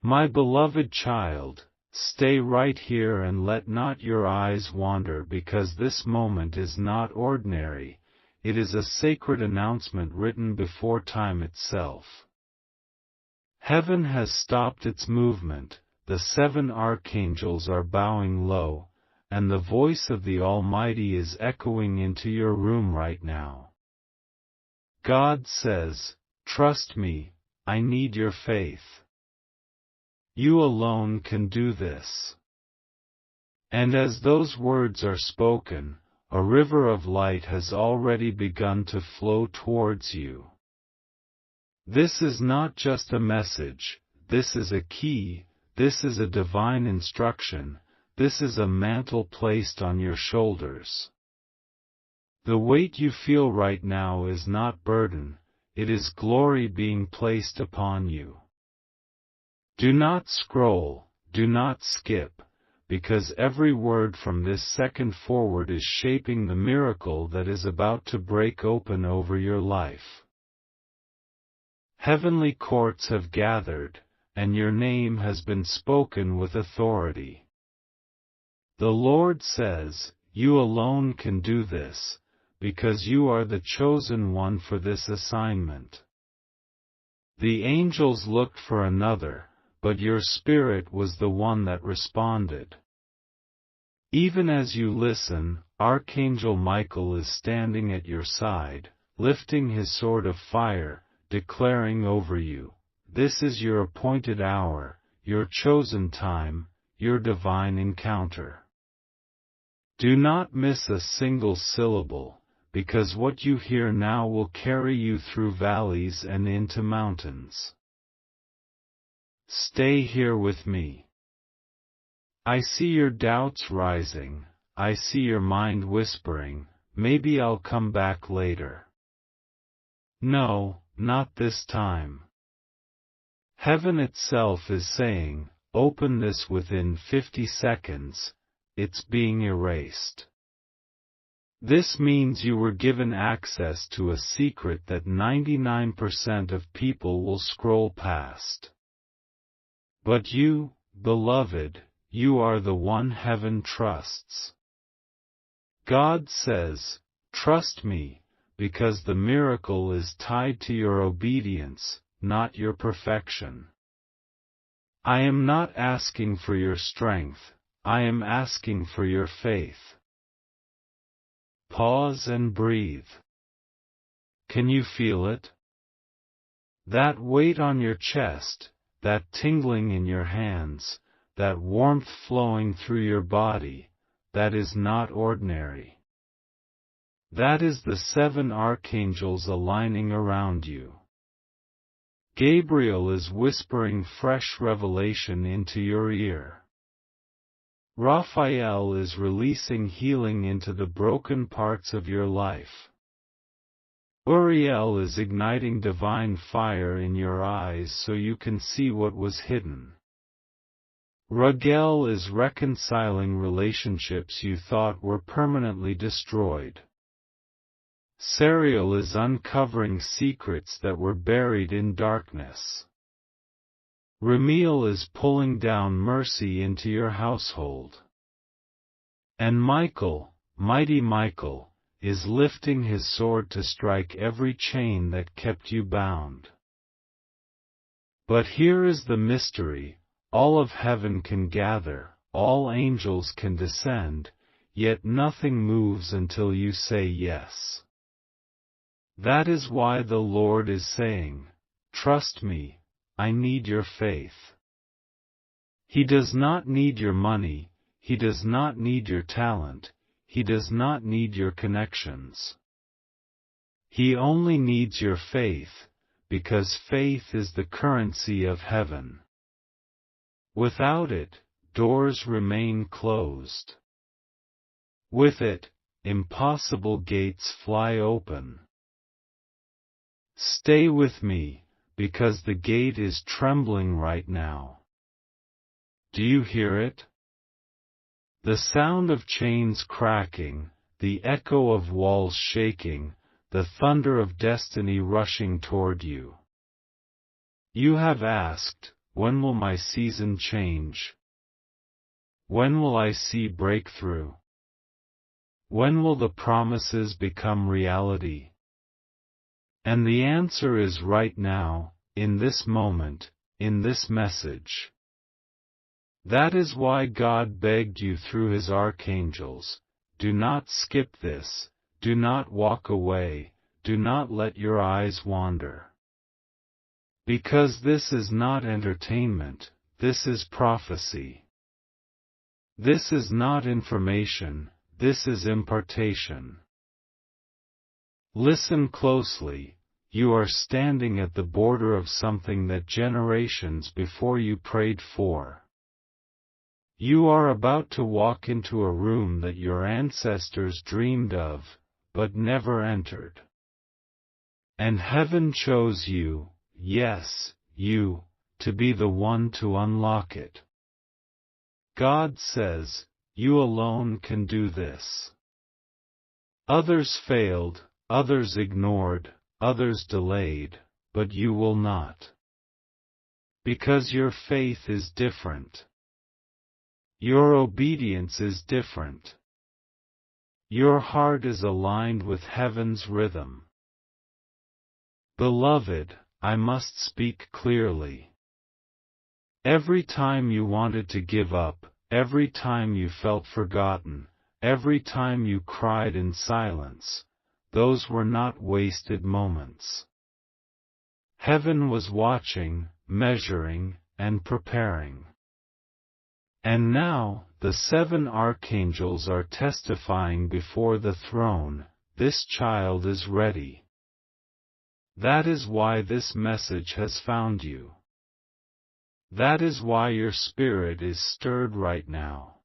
My beloved child, stay right here and let not your eyes wander, because this moment is not ordinary, it is a sacred announcement written before time itself. Heaven has stopped its movement, the 7 archangels are bowing low, and the voice of the Almighty is echoing into your room right now. God says, trust me, I need your faith. You alone can do this. And as those words are spoken, a river of light has already begun to flow towards you. This is not just a message, this is a key, this is a divine instruction, this is a mantle placed on your shoulders. The weight you feel right now is not burden, it is glory being placed upon you. Do not scroll, do not skip, because every word from this second forward is shaping the miracle that is about to break open over your life. Heavenly courts have gathered, and your name has been spoken with authority. The Lord says, you alone can do this, because you are the chosen one for this assignment. The angels looked for another, but your spirit was the one that responded. Even as you listen, Archangel Michael is standing at your side, lifting his sword of fire, declaring over you, this is your appointed hour, your chosen time, your divine encounter. Do not miss a single syllable, because what you hear now will carry you through valleys and into mountains. Stay here with me. I see your doubts rising, I see your mind whispering, maybe I'll come back later. No, not this time. Heaven itself is saying, open this within 50 seconds, it's being erased. This means you were given access to a secret that 99% of people will scroll past. But you, beloved, you are the one heaven trusts. God says, trust me, because the miracle is tied to your obedience, not your perfection. I am not asking for your strength, I am asking for your faith. Pause and breathe. Can you feel it? That weight on your chest, that tingling in your hands, that warmth flowing through your body, that is not ordinary. That is the 7 archangels aligning around you. Gabriel is whispering fresh revelation into your ear. Raphael is releasing healing into the broken parts of your life. Uriel is igniting divine fire in your eyes so you can see what was hidden. Raguel is reconciling relationships you thought were permanently destroyed. Sariel is uncovering secrets that were buried in darkness. Ramiel is pulling down mercy into your household. And Michael, mighty Michael, is lifting his sword to strike every chain that kept you bound. But here is the mystery, all of heaven can gather, all angels can descend, yet nothing moves until you say yes. That is why the Lord is saying, trust me, I need your faith. He does not need your money, He does not need your talent, He does not need your connections. He only needs your faith, because faith is the currency of heaven. Without it, doors remain closed. With it, impossible gates fly open. Stay with me, because the gate is trembling right now. Do you hear it? The sound of chains cracking, the echo of walls shaking, the thunder of destiny rushing toward you. You have asked, when will my season change? When will I see breakthrough? When will the promises become reality? And the answer is right now, in this moment, in this message. That is why God begged you through His archangels, do not skip this, do not walk away, do not let your eyes wander. Because this is not entertainment, this is prophecy. This is not information, this is impartation. Listen closely, you are standing at the border of something that generations before you prayed for. You are about to walk into a room that your ancestors dreamed of, but never entered. And heaven chose you, yes, you, to be the one to unlock it. God says, you alone can do this. Others failed, others ignored, others delayed, but you will not. Because your faith is different. Your obedience is different. Your heart is aligned with heaven's rhythm. Beloved, I must speak clearly. Every time you wanted to give up, every time you felt forgotten, every time you cried in silence, those were not wasted moments. Heaven was watching, measuring, and preparing. And now, the 7 archangels are testifying before the throne, this child is ready. That is why this message has found you. That is why your spirit is stirred right now.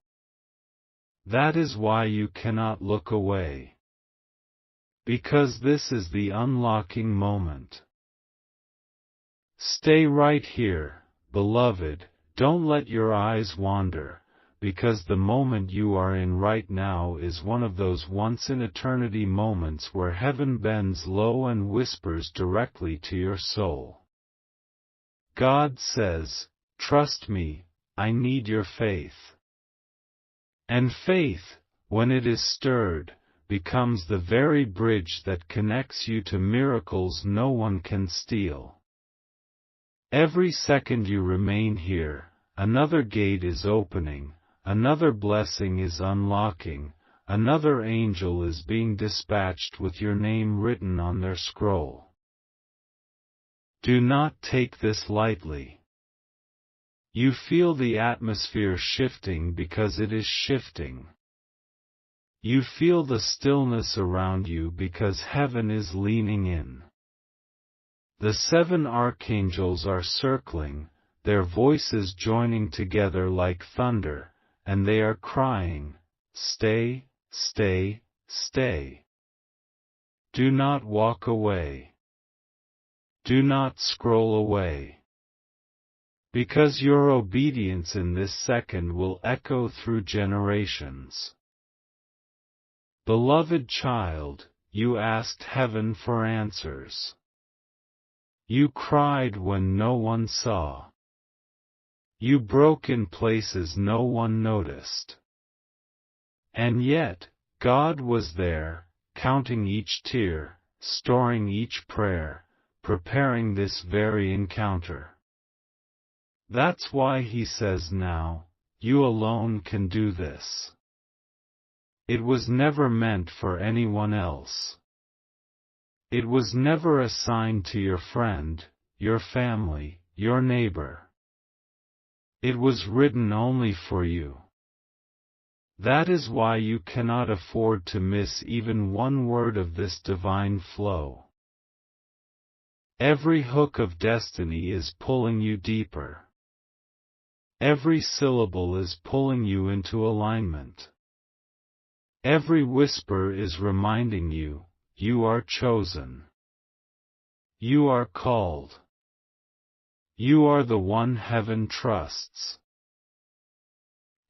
That is why you cannot look away. Because this is the unlocking moment. Stay right here, beloved, don't let your eyes wander, because the moment you are in right now is one of those once-in-eternity moments where heaven bends low and whispers directly to your soul. God says, trust me, I need your faith. And faith, when it is stirred, becomes the very bridge that connects you to miracles no one can steal. Every second you remain here, another gate is opening, another blessing is unlocking, another angel is being dispatched with your name written on their scroll. Do not take this lightly. You feel the atmosphere shifting because it is shifting. You feel the stillness around you because heaven is leaning in. The 7 archangels are circling, their voices joining together like thunder, and they are crying, stay, stay, stay. Do not walk away. Do not scroll away. Because your obedience in this second will echo through generations. Beloved child, you asked heaven for answers. You cried when no one saw. You broke in places no one noticed. And yet, God was there, counting each tear, storing each prayer, preparing this very encounter. That's why He says now, you alone can do this. It was never meant for anyone else. It was never assigned to your friend, your family, your neighbor. It was written only for you. That is why you cannot afford to miss even one word of this divine flow. Every hook of destiny is pulling you deeper. Every syllable is pulling you into alignment. Every whisper is reminding you, you are chosen. You are called. You are the one heaven trusts.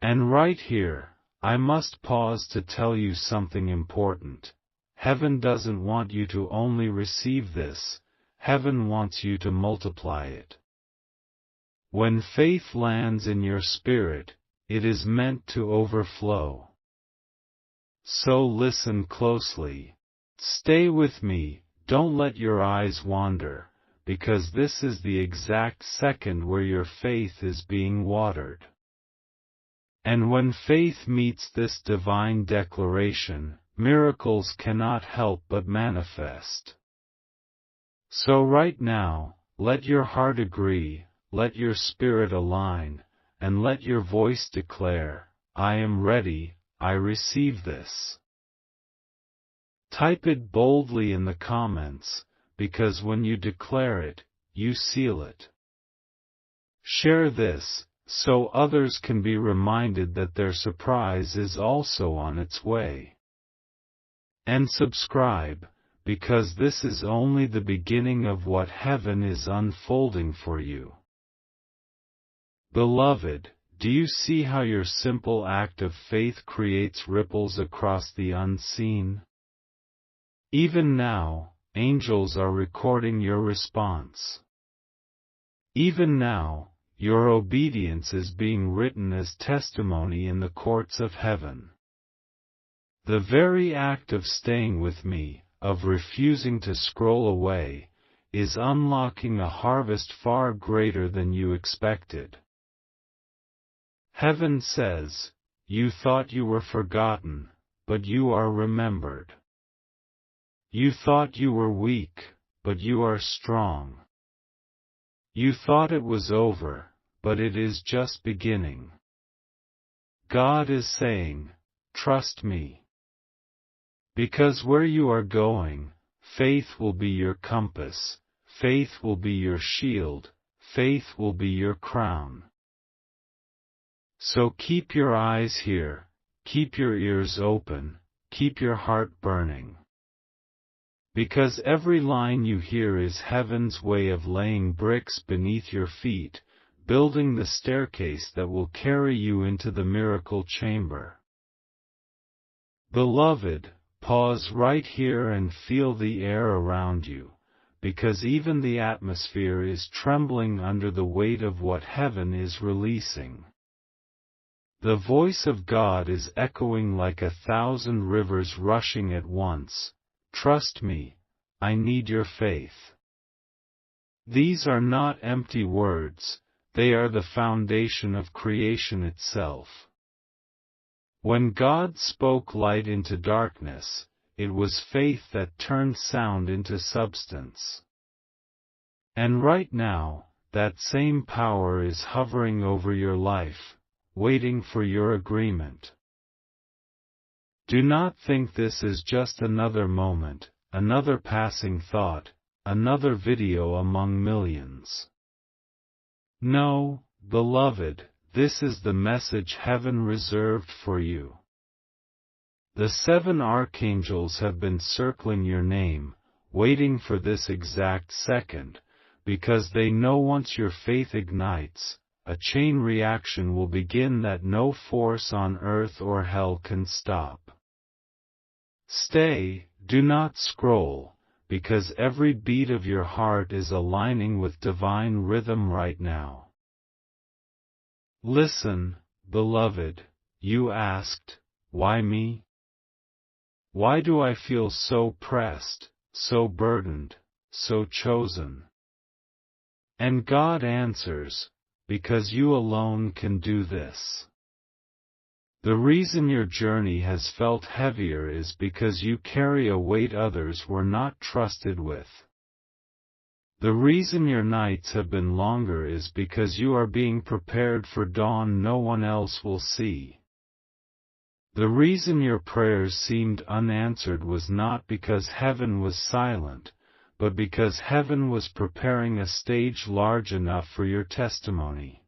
And right here, I must pause to tell you something important. Heaven doesn't want you to only receive this, heaven wants you to multiply it. When faith lands in your spirit, it is meant to overflow. So listen closely. Stay with me, don't let your eyes wander, because this is the exact second where your faith is being watered. And when faith meets this divine declaration, miracles cannot help but manifest. So right now, let your heart agree, let your spirit align, and let your voice declare, I am ready, I receive this. Type it boldly in the comments, because when you declare it, you seal it. Share this, so others can be reminded that their surprise is also on its way. And subscribe, because this is only the beginning of what heaven is unfolding for you. Beloved, do you see how your simple act of faith creates ripples across the unseen? Even now, angels are recording your response. Even now, your obedience is being written as testimony in the courts of heaven. The very act of staying with me, of refusing to scroll away, is unlocking a harvest far greater than you expected. Heaven says, you thought you were forgotten, but you are remembered. You thought you were weak, but you are strong. You thought it was over, but it is just beginning. God is saying, trust me. Because where you are going, faith will be your compass, faith will be your shield, faith will be your crown. So keep your eyes here, keep your ears open, keep your heart burning. Because every line you hear is heaven's way of laying bricks beneath your feet, building the staircase that will carry you into the miracle chamber. Beloved, pause right here and feel the air around you, because even the atmosphere is trembling under the weight of what heaven is releasing. The voice of God is echoing like 1,000 rivers rushing at once. Trust me, I need your faith. These are not empty words, they are the foundation of creation itself. When God spoke light into darkness, it was faith that turned sound into substance. And right now, that same power is hovering over your life, waiting for your agreement. Do not think this is just another moment, another passing thought, another video among millions. No, beloved, this is the message heaven reserved for you. The 7 archangels have been circling your name, waiting for this exact second, because they know once your faith ignites, a chain reaction will begin that no force on earth or hell can stop. Stay, do not scroll, because every beat of your heart is aligning with divine rhythm right now. Listen, beloved, you asked, why me? Why do I feel so pressed, so burdened, so chosen? And God answers, because you alone can do this. The reason your journey has felt heavier is because you carry a weight others were not trusted with. The reason your nights have been longer is because you are being prepared for dawn no one else will see. The reason your prayers seemed unanswered was not because heaven was silent, but because heaven was preparing a stage large enough for your testimony.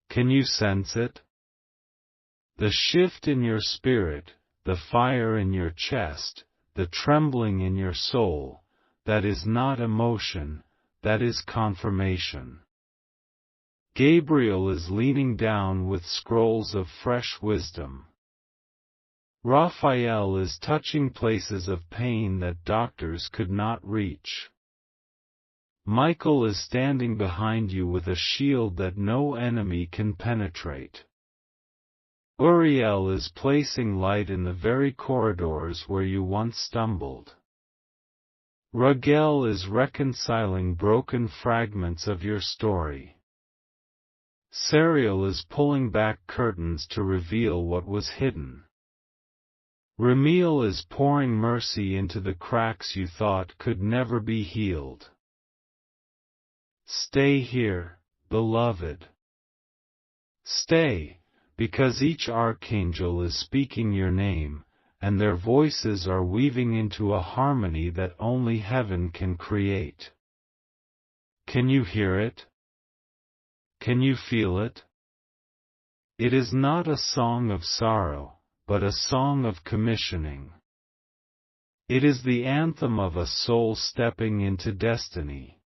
Can you sense it? The shift in your spirit, the fire in your chest, the trembling in your soul, that is not emotion, that is confirmation. Gabriel is leaning down with scrolls of fresh wisdom. Raphael is touching places of pain that doctors could not reach. Michael is standing behind you with a shield that no enemy can penetrate. Uriel is placing light in the very corridors where you once stumbled. Raguel is reconciling broken fragments of your story. Sariel is pulling back curtains to reveal what was hidden. Ramiel is pouring mercy into the cracks you thought could never be healed. Stay here, beloved. Stay, because each archangel is speaking your name, and their voices are weaving into a harmony that only heaven can create. Can you hear it? Can you feel it? It is not a song of sorrow, but a song of commissioning. It is the anthem of a soul stepping into destiny.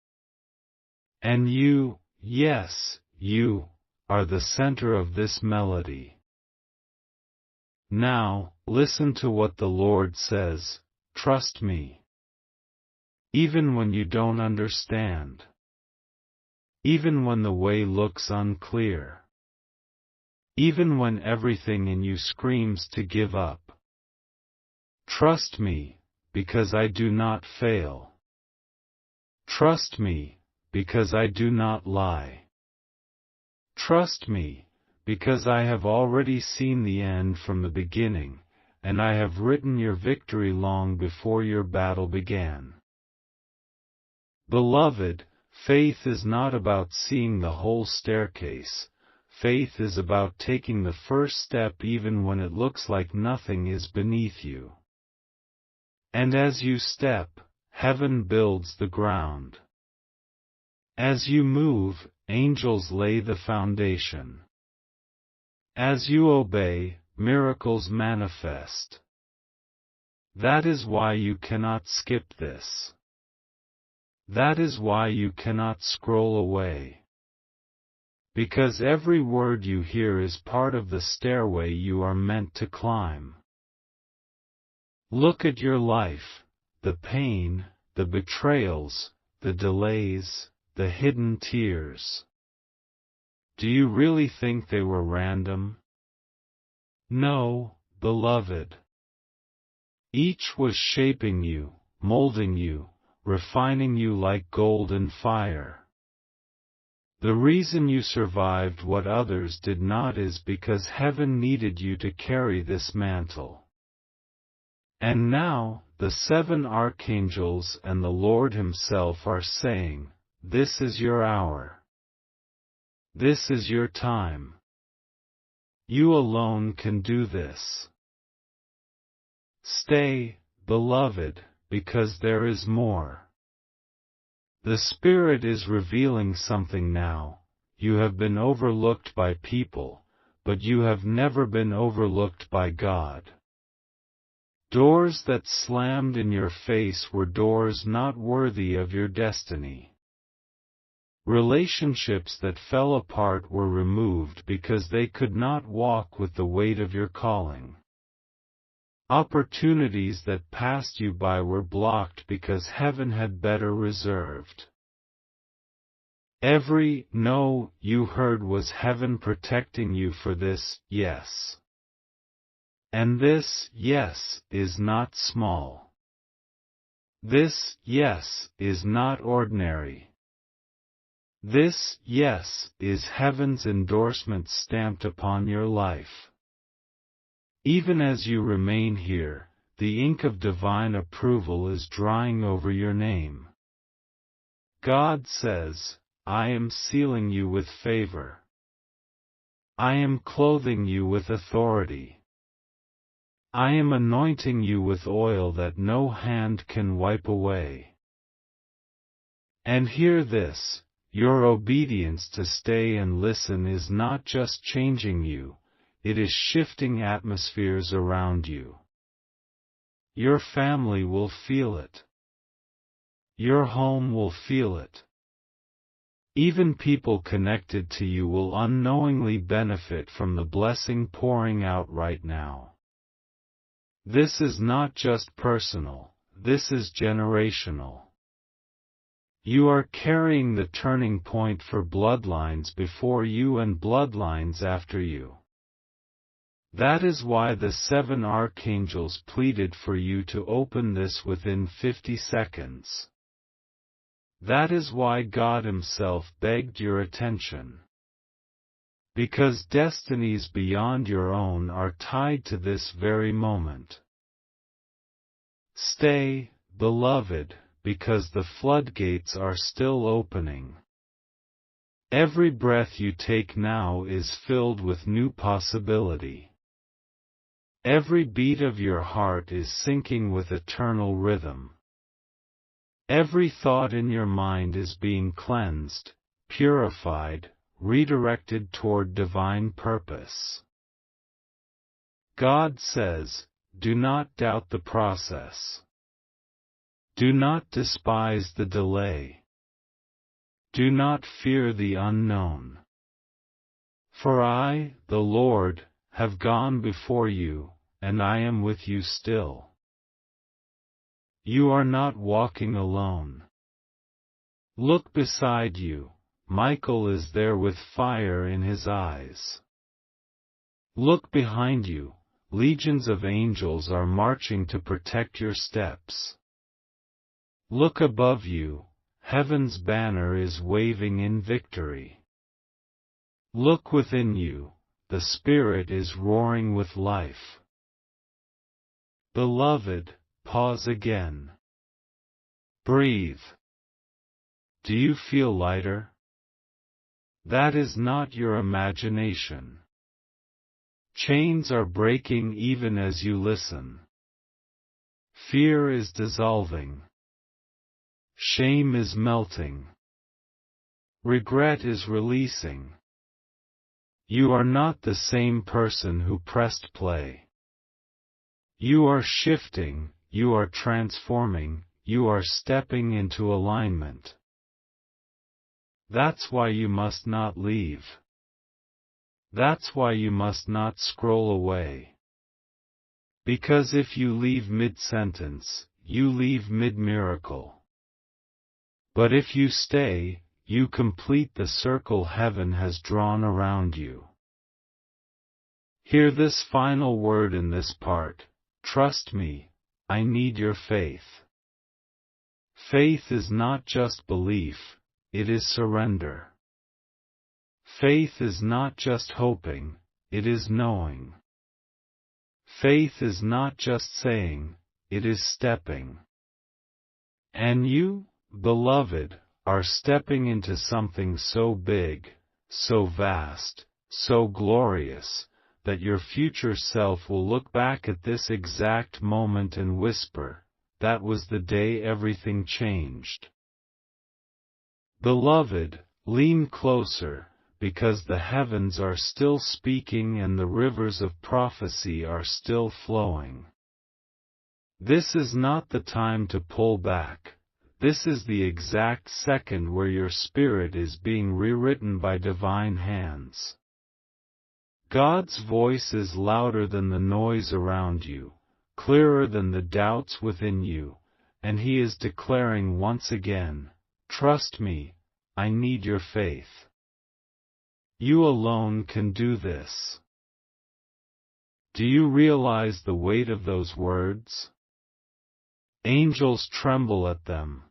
And you, yes, you, are the center of this melody. Now, listen to what the Lord says, trust me. Even when you don't understand. Even when the way looks unclear. Even when everything in you screams to give up. Trust me, because I do not fail. Trust me, because I do not lie. Trust me, because I have already seen the end from the beginning, and I have written your victory long before your battle began. Beloved, faith is not about seeing the whole staircase. Faith is about taking the first step even when it looks like nothing is beneath you. And as you step, heaven builds the ground. As you move, angels lay the foundation. As you obey, miracles manifest. That is why you cannot skip this. That is why you cannot scroll away. Because every word you hear is part of the stairway you are meant to climb. Look at your life, the pain, the betrayals, the delays, the hidden tears. Do you really think they were random? No, beloved. Each was shaping you, molding you, refining you like gold in fire. The reason you survived what others did not is because heaven needed you to carry this mantle. And now, the 7 archangels and the Lord Himself are saying, this is your hour. This is your time. You alone can do this. Stay, beloved, because there is more. The Spirit is revealing something now. You have been overlooked by people, but you have never been overlooked by God. Doors that slammed in your face were doors not worthy of your destiny. Relationships that fell apart were removed because they could not walk with the weight of your calling. Opportunities that passed you by were blocked because heaven had better reserved. Every no you heard was heaven protecting you for this yes. And this yes is not small. This yes is not ordinary. This yes is heaven's endorsement stamped upon your life. Even as you remain here, the ink of divine approval is drying over your name. God says, I am sealing you with favor. I am clothing you with authority. I am anointing you with oil that no hand can wipe away. And hear this, your obedience to stay and listen is not just changing you, it is shifting atmospheres around you. Your family will feel it. Your home will feel it. Even people connected to you will unknowingly benefit from the blessing pouring out right now. This is not just personal, this is generational. You are carrying the turning point for bloodlines before you and bloodlines after you. That is why the 7 archangels pleaded for you to open this within 50 seconds. That is why God Himself begged your attention. Because destinies beyond your own are tied to this very moment. Stay, beloved, because the floodgates are still opening. Every breath you take now is filled with new possibility. Every beat of your heart is syncing with eternal rhythm. Every thought in your mind is being cleansed, purified, redirected toward divine purpose. God says, do not doubt the process. Do not despise the delay. Do not fear the unknown. For I, the Lord, have gone before you, and I am with you still. You are not walking alone. Look beside you, Michael is there with fire in his eyes. Look behind you, legions of angels are marching to protect your steps. Look above you, heaven's banner is waving in victory. Look within you, the Spirit is roaring with life. Beloved, pause again. Breathe. Do you feel lighter? That is not your imagination. Chains are breaking even as you listen. Fear is dissolving. Shame is melting. Regret is releasing. You are not the same person who pressed play. You are shifting, you are transforming, you are stepping into alignment. That's why you must not leave. That's why you must not scroll away. Because if you leave mid-sentence, you leave mid-miracle. But if you stay, you complete the circle heaven has drawn around you. Hear this final word in this part, trust me, I need your faith. Faith is not just belief, it is surrender. Faith is not just hoping, it is knowing. Faith is not just saying, it is stepping. And you, beloved, are stepping into something so big, so vast, so glorious, that your future self will look back at this exact moment and whisper, that was the day everything changed. Beloved, lean closer, because the heavens are still speaking and the rivers of prophecy are still flowing. This is not the time to pull back. This is the exact second where your spirit is being rewritten by divine hands. God's voice is louder than the noise around you, clearer than the doubts within you, and He is declaring once again, trust me, I need your faith. You alone can do this. Do you realize the weight of those words? Angels tremble at them.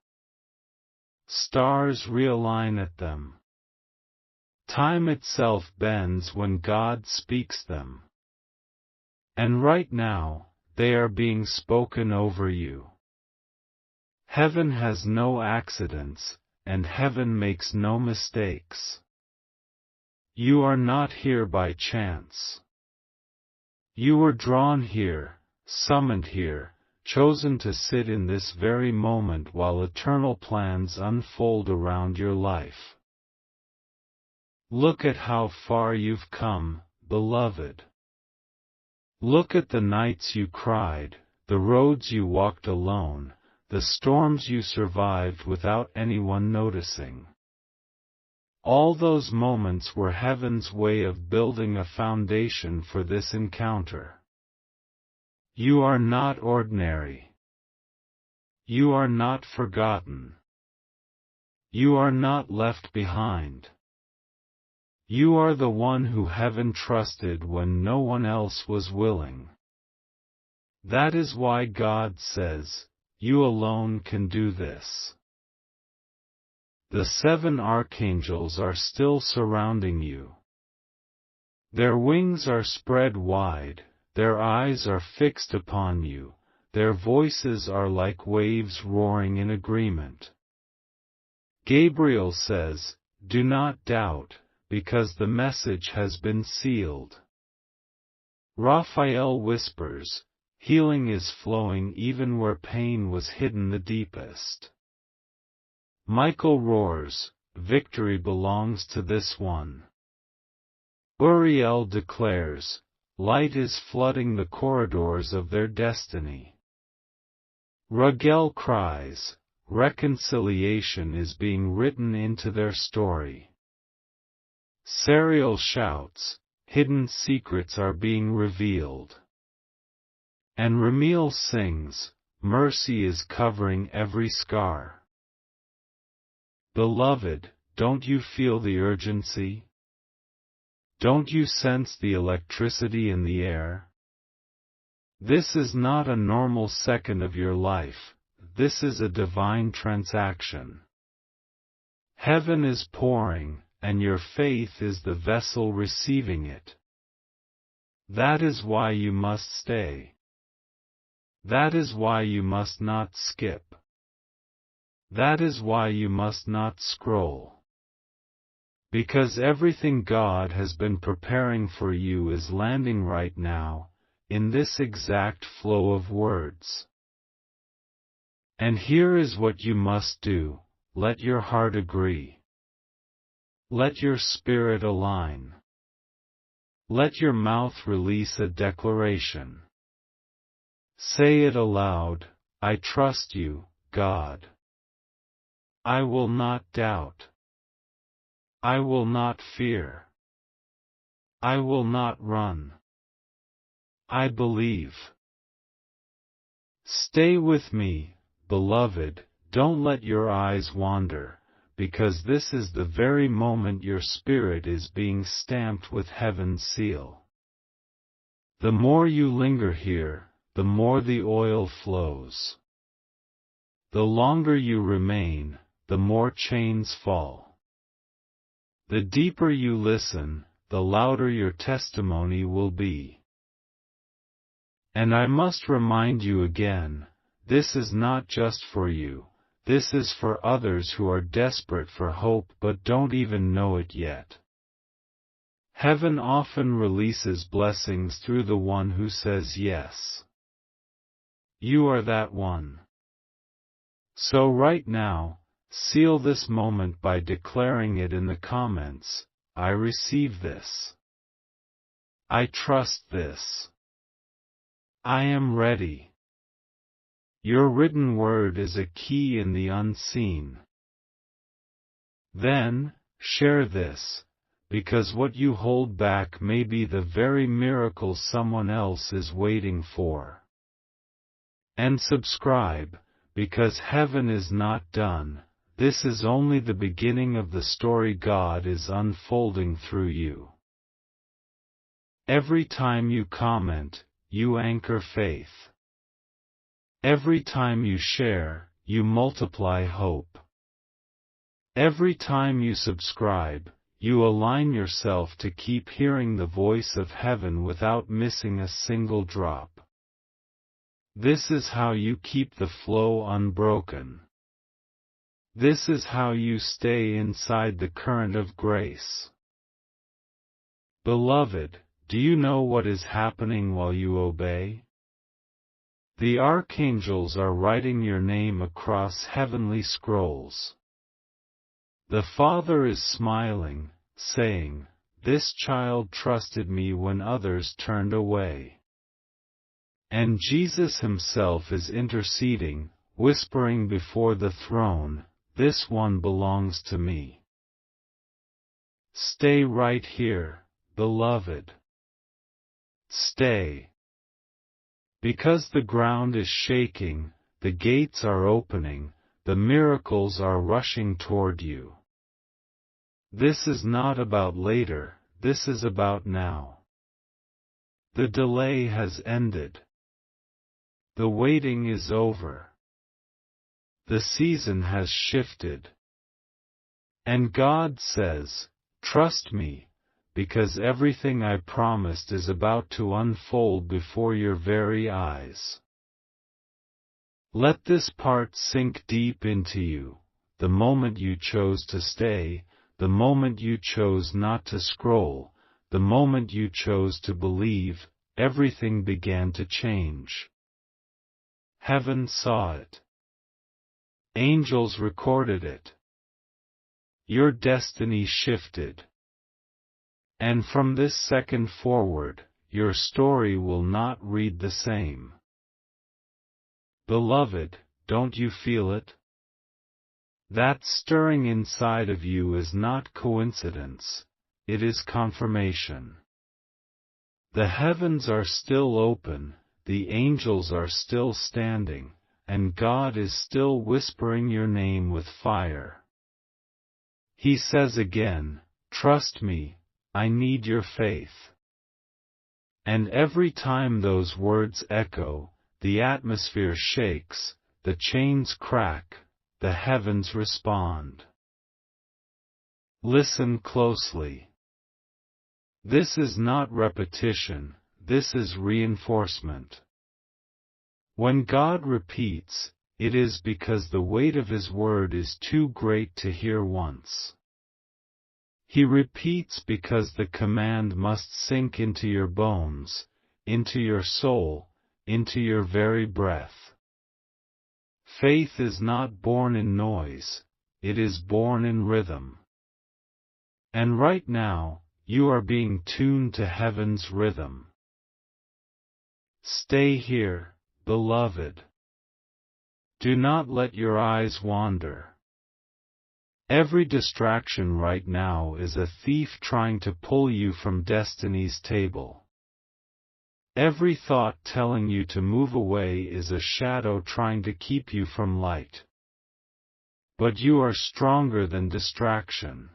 Stars realign at them. Time itself bends when God speaks them. And right now, they are being spoken over you. Heaven has no accidents, and heaven makes no mistakes. You are not here by chance. You were drawn here, summoned here, chosen to sit in this very moment while eternal plans unfold around your life. Look at how far you've come, beloved. Look at the nights you cried, the roads you walked alone, the storms you survived without anyone noticing. All those moments were heaven's way of building a foundation for this encounter. You are not ordinary. You are not forgotten. You are not left behind. You are the one who heaven trusted when no one else was willing. That is why God says, you alone can do this. The 7 archangels are still surrounding you. Their wings are spread wide, their eyes are fixed upon you, their voices are like waves roaring in agreement. Gabriel says, do not doubt, because the message has been sealed. Raphael whispers, healing is flowing even where pain was hidden the deepest. Michael roars, victory belongs to this one. Uriel declares, light is flooding the corridors of their destiny. Raguel cries, reconciliation is being written into their story. Sariel shouts, hidden secrets are being revealed. And Ramiel sings, mercy is covering every scar. Beloved, don't you feel the urgency? Don't you sense the electricity in the air? This is not a normal second of your life, this is a divine transaction. Heaven is pouring, and your faith is the vessel receiving it. That is why you must stay. That is why you must not skip. That is why you must not scroll. Because everything God has been preparing for you is landing right now, in this exact flow of words. And here is what you must do, let your heart agree. Let your spirit align. Let your mouth release a declaration. Say it aloud, I trust you, God. I will not doubt. I will not fear. I will not run. I believe. Stay with me, beloved, don't let your eyes wander, because this is the very moment your spirit is being stamped with heaven's seal. The more you linger here, the more the oil flows. The longer you remain, the more chains fall. The deeper you listen, the louder your testimony will be. And I must remind you again, this is not just for you, this is for others who are desperate for hope but don't even know it yet. Heaven often releases blessings through the one who says yes. You are that one. So right now, seal this moment by declaring it in the comments, I receive this. I trust this. I am ready. Your written word is a key in the unseen. Then, share this, because what you hold back may be the very miracle someone else is waiting for. And subscribe, because heaven is not done. This is only the beginning of the story God is unfolding through you. Every time you comment, you anchor faith. Every time you share, you multiply hope. Every time you subscribe, you align yourself to keep hearing the voice of heaven without missing a single drop. This is how you keep the flow unbroken. This is how you stay inside the current of grace. Beloved, do you know what is happening while you obey? The archangels are writing your name across heavenly scrolls. The Father is smiling, saying, this child trusted me when others turned away. And Jesus himself is interceding, whispering before the throne, this one belongs to me. Stay right here, beloved. Stay. Because the ground is shaking, the gates are opening, the miracles are rushing toward you. This is not about later, this is about now. The delay has ended. The waiting is over. The season has shifted. And God says, trust me, because everything I promised is about to unfold before your very eyes. Let this part sink deep into you. The moment you chose to stay, the moment you chose not to scroll, the moment you chose to believe, everything began to change. Heaven saw it. Angels recorded it. Your destiny shifted. And from this second forward, your story will not read the same. Beloved, don't you feel it? That stirring inside of you is not coincidence, it is confirmation. The heavens are still open, the angels are still standing, and God is still whispering your name with fire. He says again, trust me, I need your faith. And every time those words echo, the atmosphere shakes, the chains crack, the heavens respond. Listen closely. This is not repetition, this is reinforcement. When God repeats, it is because the weight of His word is too great to hear once. He repeats because the command must sink into your bones, into your soul, into your very breath. Faith is not born in noise, it is born in rhythm. And right now, you are being tuned to heaven's rhythm. Stay here, beloved. Do not let your eyes wander. Every distraction right now is a thief trying to pull you from destiny's table. Every thought telling you to move away is a shadow trying to keep you from light. But you are stronger than distraction.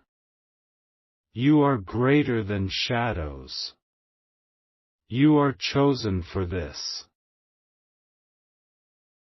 You are greater than shadows. You are chosen for this.